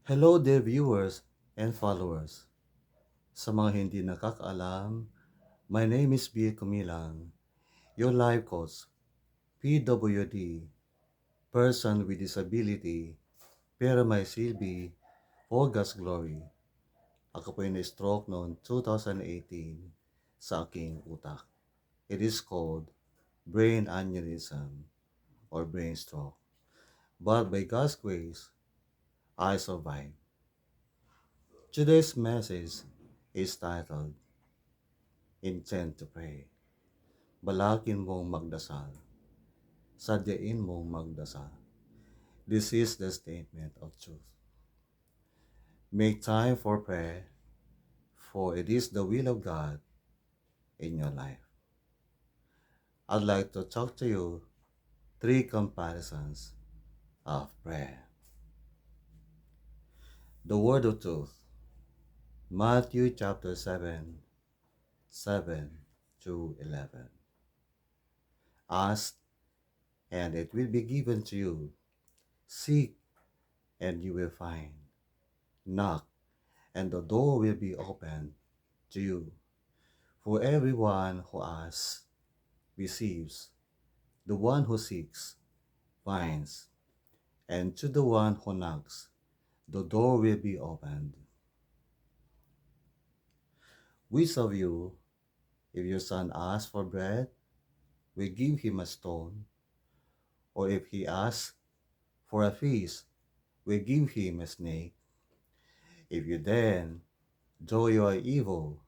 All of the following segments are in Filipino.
Hello dear viewers and followers. Sa mga hindi nakakaalam, my name is Bill Kumilang, your life coach, PWD, person with disability, pero may silbi for God's glory. Ako po ay na-stroke noong 2018 sa aking utak. It is called brain aneurysm or brain stroke. But by God's grace, I survived. Today's message is titled, Intend to Pray. Balakin mong magdasal. Sadyain mong magdasal. This is the statement of truth. Make time for prayer, for it is the will of God in your life. I'd like to talk to you three comparisons of prayer. The word of truth, Matthew chapter 7, 7 to 11. Ask, and it will be given to you. Seek, and you will find. Knock, and the door will be opened to you. For everyone who asks receives, the one who seeks finds, and to the one who knocks, the door will be opened. Which of you, if your son asks for bread, will give him a stone? Or if he asks for a fish, will give him a snake? If you then, though you are evil,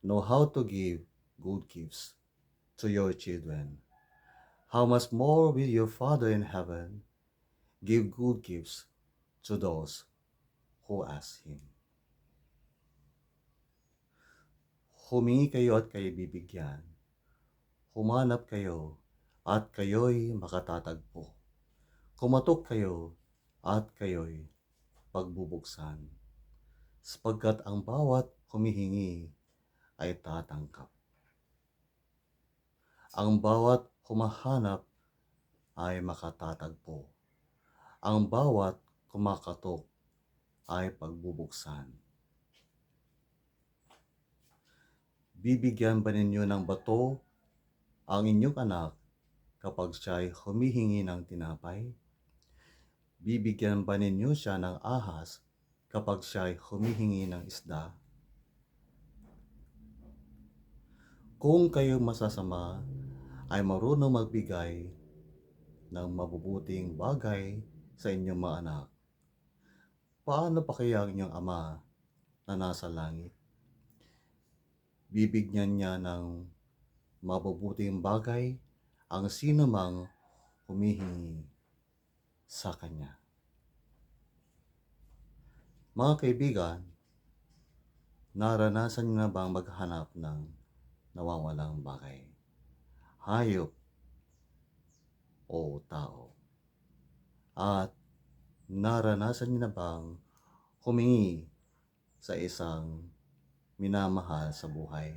know how to give good gifts to your children, how much more will your Father in heaven give good gifts to those who ask Him? Humingi kayo at kayo bibigyan. Humanap kayo at kayo'y makatatagpo. Kumatok kayo at kayo'y pagbubuksan. Sapagkat ang bawat humihingi ay tatanggap. Ang bawat humahanap ay makatatagpo. Ang bawat kumakatok ay pagbubuksan. Bibigyan ba ninyo ng bato ang inyong anak kapag siya'y humihingi ng tinapay? Bibigyan ba ninyo siya ng ahas kapag siya'y humihingi ng isda? Kung kayong masasama ay marunong magbigay ng mabubuting bagay sa inyong mga anak, paano pa kaya ang inyong ama na nasa langit? Bibigyan niya ng mabubuting bagay ang sino mang humihingi sa Kanya. Mga kaibigan, naranasan niyo na bang maghanap ng nawawalang bagay? Hayop o tao? At naranasan niyo na bang humingi sa isang minamahal sa buhay?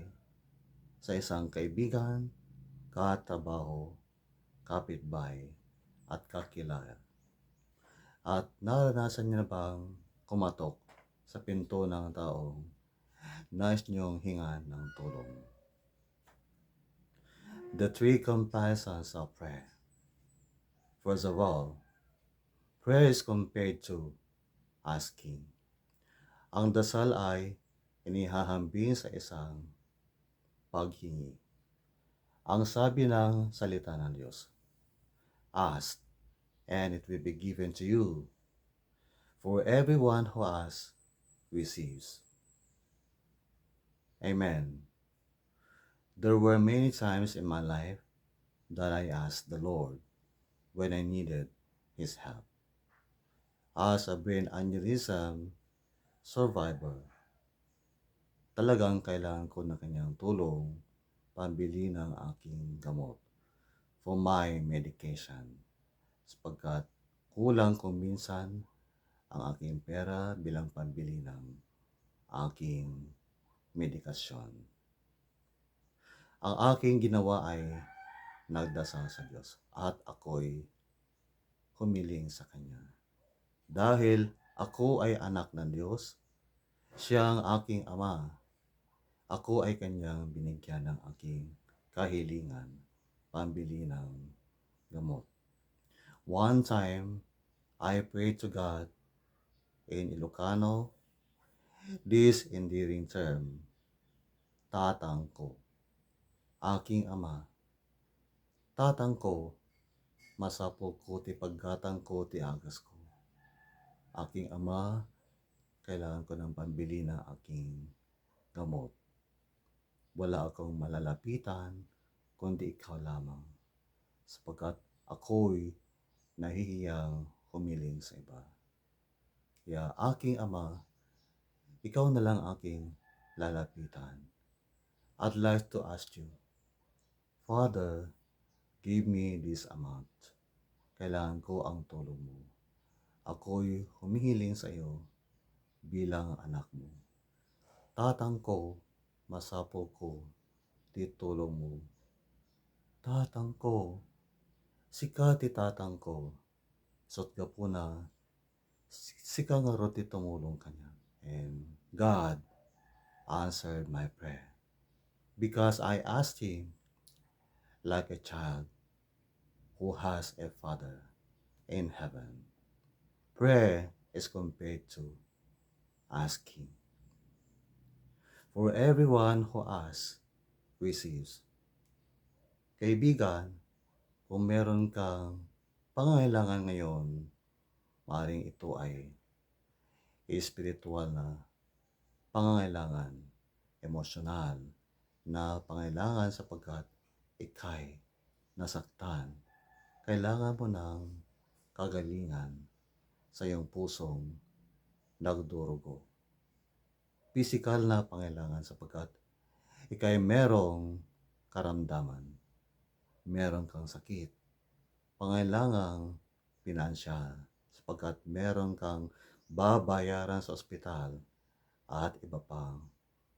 Sa isang kaibigan, katrabaho, kapitbahay, at kakilala? At naranasan niyo na bang kumatok sa pinto ng taong nais niyong hingan ng tulong? The three comparisons of prayer. First of all, prayer is compared to asking. Ang dasal ay inihahambing sa isang paghingi. Ang sabi ng salita ng Diyos, ask, and it will be given to you. For everyone who asks, receives. Amen. There were many times in my life that I asked the Lord when I needed His help. As a brain aneurysm survivor, talagang kailangan ko na kanyang tulong pambili ng aking gamot for my medication, sapagkat kulang kung minsan ang aking pera bilang pambili ng aking medikasyon. Ang aking ginawa ay nagdasal sa Diyos at ako'y humiling sa Kanya. Dahil Ako ay anak ng Diyos. Siya ang aking ama. Ako ay kanyang binigyan ng aking kahilingan, pambili ng gamot. One time, I prayed to God in Ilocano, this endearing term, tatang ko, aking ama. Tatang ko, masapol ko ti paggatang ko ti agas ko. Aking ama, kailangan ko ng pambili ng aking gamot. Wala akong malalapitan, kundi ikaw lamang, sapagkat ako'y nahihiyang humiling sa iba. Kaya aking ama, ikaw na lang aking lalapitan. I'd like to ask you, Father, give me this amount. Kailangan ko ang tulong mo. Ako'y humihiling sa iyo bilang anak mo. Tatang ko, masapo ko, titulong mo. Tatang ko, sika ti tatang ko, sot ka po na, sika nga ro ti tumulong kanya. And God answered my prayer. Because I asked him like a child who has a father in heaven. Prayer is compared to asking. For everyone who asks, receives. Kaibigan, kung meron kang pangangailangan ngayon, maaaring ito ay espiritual na pangangailangan, emosyonal na pangangailangan sapagkat ikay nasaktan. Kailangan mo ng kagalingan sa iyong pusong nagdurugo. Pisikal na pangailangan sapagkat ikay merong karamdaman, meron kang sakit, pangailangang pinansyal sapagkat meron kang babayaran sa ospital at iba pang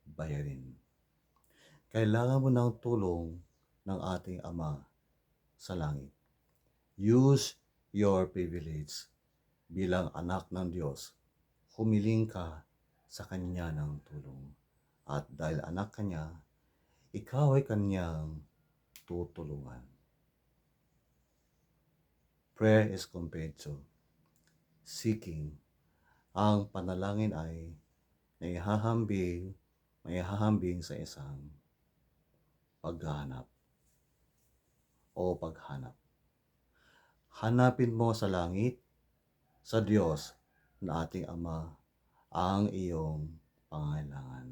bayarin. Kailangan mo ng tulong ng ating Ama sa langit. Use your privilege bilang anak ng Diyos. Humiling ka sa Kanya ng tulong. At dahil anak Kanya, ikaw ay Kanyang tutulungan. Prayer is compared to seeking. Ang panalangin ay naihahambing sa isang paghahanap o paghanap. Hanapin mo sa langit, sa Diyos na ating Ama, ang iyong pangailangan.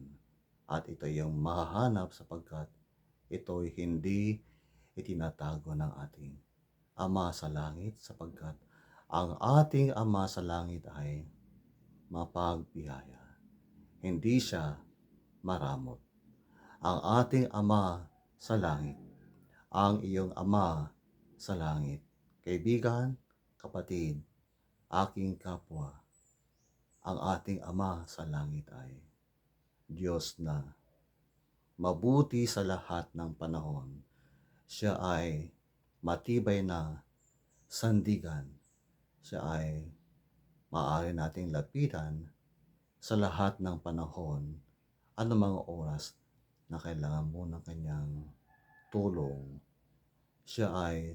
At ito yung mahahanap sapagkat ito'y hindi itinatago ng ating Ama sa langit sapagkat ang ating Ama sa langit ay mapagbiyaya. Hindi siya maramot. Ang ating Ama sa langit, ang iyong Ama sa langit. Kaibigan, kapatid, aking kapwa, ang ating Ama sa langit ay Diyos na mabuti sa lahat ng panahon. Siya ay matibay na sandigan. Siya ay maaari nating lapitan sa lahat ng panahon, anumang oras na kailangan mo ng kanyang tulong. Siya ay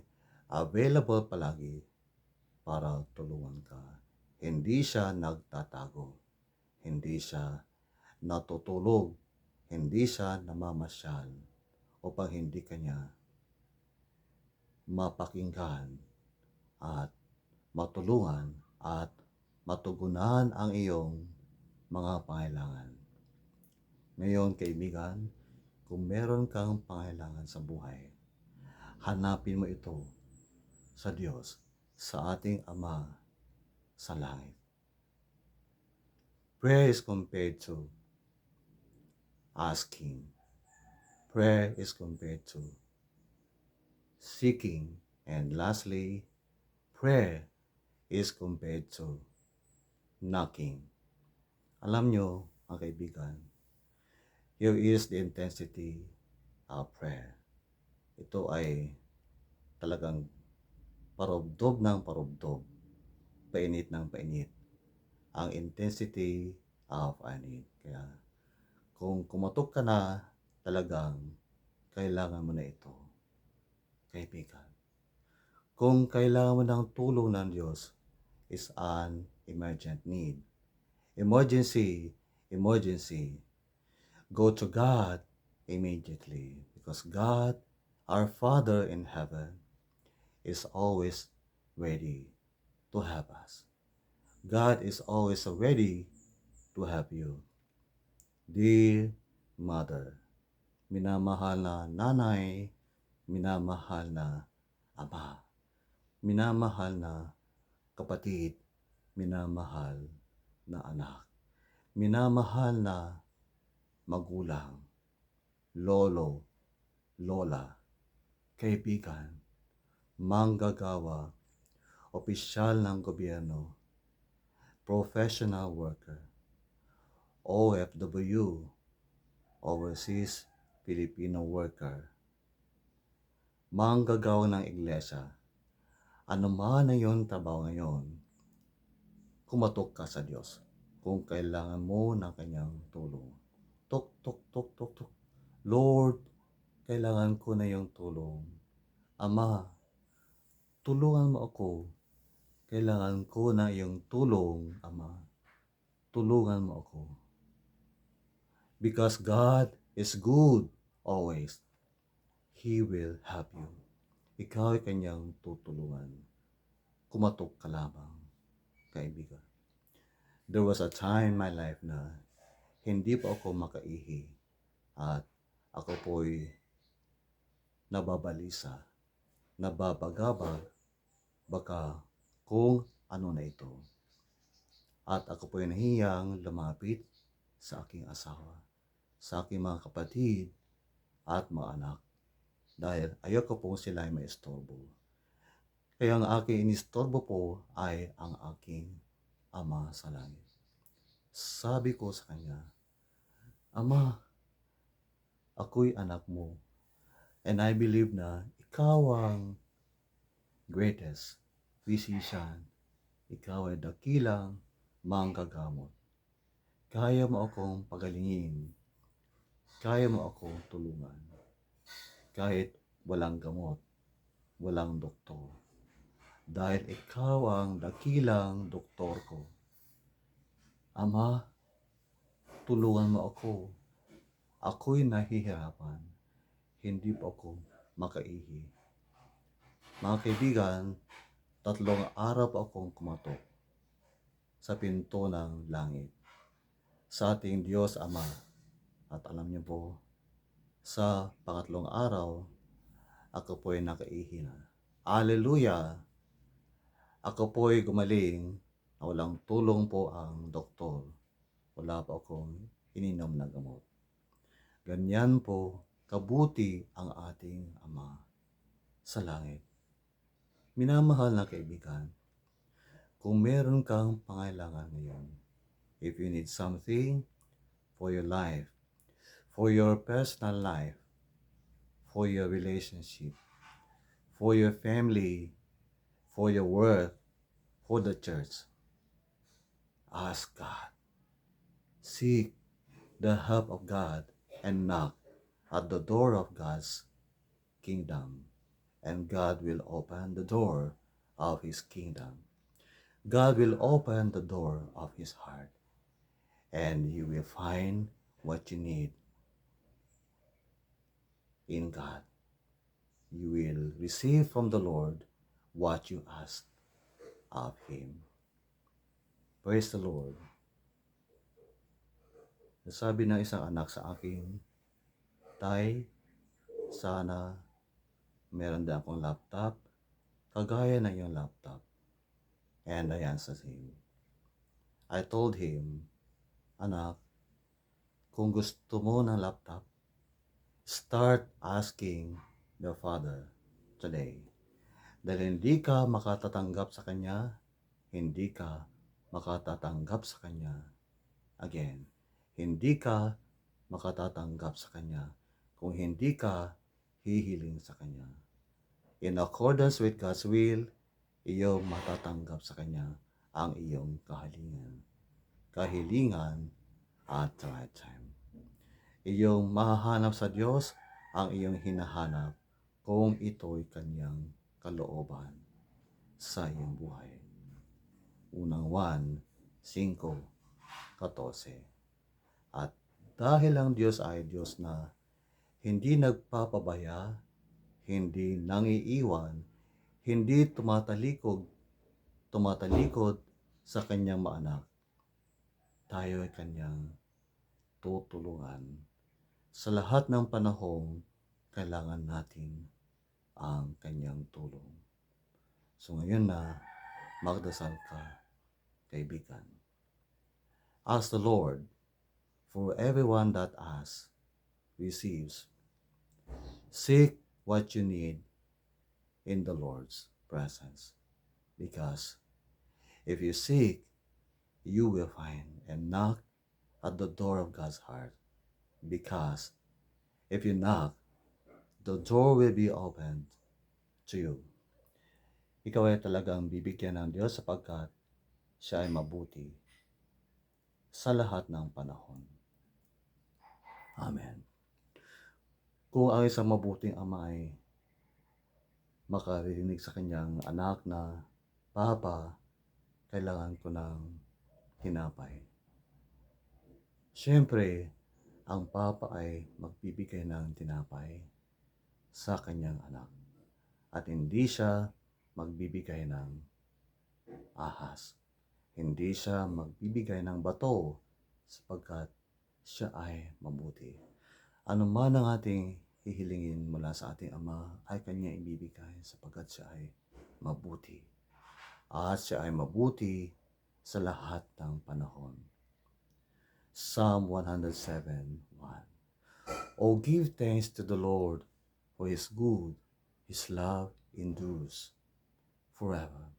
available palagi para tulungan ka. Hindi siya nagtatago. Hindi siya natutulog. Hindi siya namamasyal upang hindi kanya mapakinggan at matulungan at matugunan ang iyong mga pangailangan. Ngayon, kaibigan, kung meron kang pangailangan sa buhay, hanapin mo ito sa Diyos, sa ating Ama sa langit. Prayer is compared to asking. Prayer is compared to seeking. And lastly, prayer is compared to knocking. Alam nyo, mga kaibigan, here is the intensity of prayer. Ito ay talagang parubdob ng parubdob, painit ng painit, ang intensity of our need. Kaya kung kumatok ka na, talagang kailangan mo na ito, kaibigan. Kung kailangan mo ng tulong ng Diyos is an emergent need. Emergency, emergency. Go to God immediately because God, our Father in heaven, is always ready to help us. God is always ready to help you. Dear Mother, minamahal na nanay, minamahal na ama, minamahal na kapatid, minamahal na anak, minamahal na magulang, lolo, lola, kaibigan, manggagawa, opisyal ng gobyerno, professional worker, OFW, overseas Filipino worker, manggagawa ng iglesia, ano man ang iyong trabaho ngayon, kumatok ka sa Diyos kung kailangan mo ng kanyang tulong. Tok, tok, tok, tok, tok. Lord, kailangan ko na yung tulong. Ama, tulungan mo ako. Kailangan ko na yung tulong, Ama. Tulungan mo ako. Because God is good always. He will help you. Ikaw ay kanyang tutulungan. Kumatok ka lamang, kaibigan. There was a time in my life na hindi pa ako makaihi at ako po'y nababalisa, nababagabag, baka kung ano na ito. At ako po'y nahiyang lumapit sa aking asawa, sa aking mga kapatid at mga anak. Dahil ayoko pong sila ay maistorbo. Kaya ang aking inistorbo po ay ang aking Ama sa langit. Sabi ko sa kanya, Ama, ako'y anak mo. And I believe na ikaw ang greatest physician. Ikaw ay dakilang manggagamot. Kaya mo akong pagalingin. Kaya mo akong tulungan. Kahit walang gamot, walang doktor. Dahil ikaw ang dakilang doktor ko. Ama, tulungan mo ako. Ako'y nahihirapan. Hindi po ako makaihi. Mga kaibigan, 3 araw po akong kumatok sa pinto ng langit. Sa ating Diyos Ama. At alam niyo po, sa pangatlong araw, ako po'y nakaihi na. Hallelujah! Ako po'y gumaling na walang tulong po ang doktor. Wala po akong ininom na gamot. Ganyan po kabuti ang ating Ama sa langit. Minamahal na kaibigan, kung meron kang pangailangan ngayon, if you need something for your life, for your personal life, for your relationship, for your family, for your work, for the church, ask God. Seek the help of God and knock at the door of God's kingdom. And God will open the door of His kingdom. God will open the door of His heart. And you will find what you need in God. You will receive from the Lord what you ask of Him. Praise the Lord. Sabi ng isang anak sa akin, Tay, sana meron din akong laptop, kagaya ng iyong laptop. And I answered him. I told him, anak, kung gusto mo ng laptop, start asking the Father today. Dahil hindi ka makatatanggap sa Kanya, hindi ka makatatanggap sa Kanya again. Hindi ka makatatanggap sa Kanya kung hindi ka hihiling sa Kanya. In accordance with God's will, iyong matatanggap sa Kanya ang iyong kahilingan. kahilingan at the right time. Iyong mahahanap sa Diyos ang iyong hinahanap kung ito'y kanyang kalooban sa iyong buhay. Unang 1:5-14. At dahil ang Diyos ay Diyos na hindi nagpapabaya, hindi nangiiwan, hindi tumatalikod sa kanyang mga anak, tayo ay kanyang tutulungan. Sa lahat ng panahong kailangan natin ang kanyang tulong. So ngayon na, magdasal ka, kaibigan. Ask the Lord, for everyone that asks, receives. Seek what you need in the Lord's presence. Because if you seek, you will find, and knock at the door of God's heart. Because if you knock, the door will be opened to you. Ikaw ay talagang bibigyan ng Diyos sapagkat siya ay mabuti sa lahat ng panahon. Amen. Kung ang isang mabuting ama ay makarinig sa kanyang anak na, Papa, kailangan ko ng tinapay. Siyempre, ang Papa ay magbibigay ng tinapay sa kanyang anak. At hindi siya magbibigay ng ahas. Hindi siya magbibigay ng bato sapagkat siya ay mabuti. Ano man ang ating hihilingin mula sa ating Ama ay Kanya ibibigay sapagkat siya ay mabuti. At siya ay mabuti sa lahat ng panahon. Psalm 107:1. Oh, give thanks to the Lord, for His good, His love endures forever.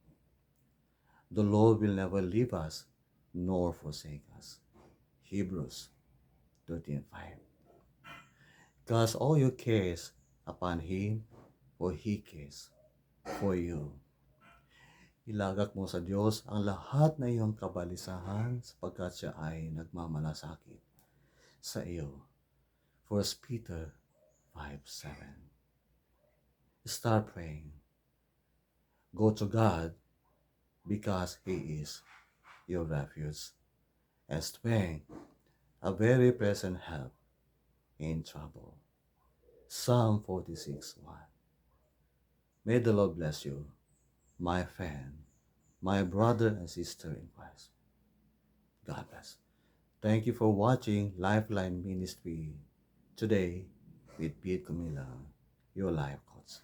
The Lord will never leave us nor forsake us. Hebrews 13:5. Cast all your cares upon Him, for He cares for you. Ilagak mo sa Diyos ang lahat na iyong kabalisahan sapagkat siya ay nagmamalasakit sa iyo. 1 Peter 5:7. Start praying. Go to God because He is your refuge and strength, a very present help in trouble. Psalm 46:1. May the Lord bless you, my friend, my brother and sister in Christ. God bless. Thank you for watching Lifeline Ministry today with Pete Camila, your life coach.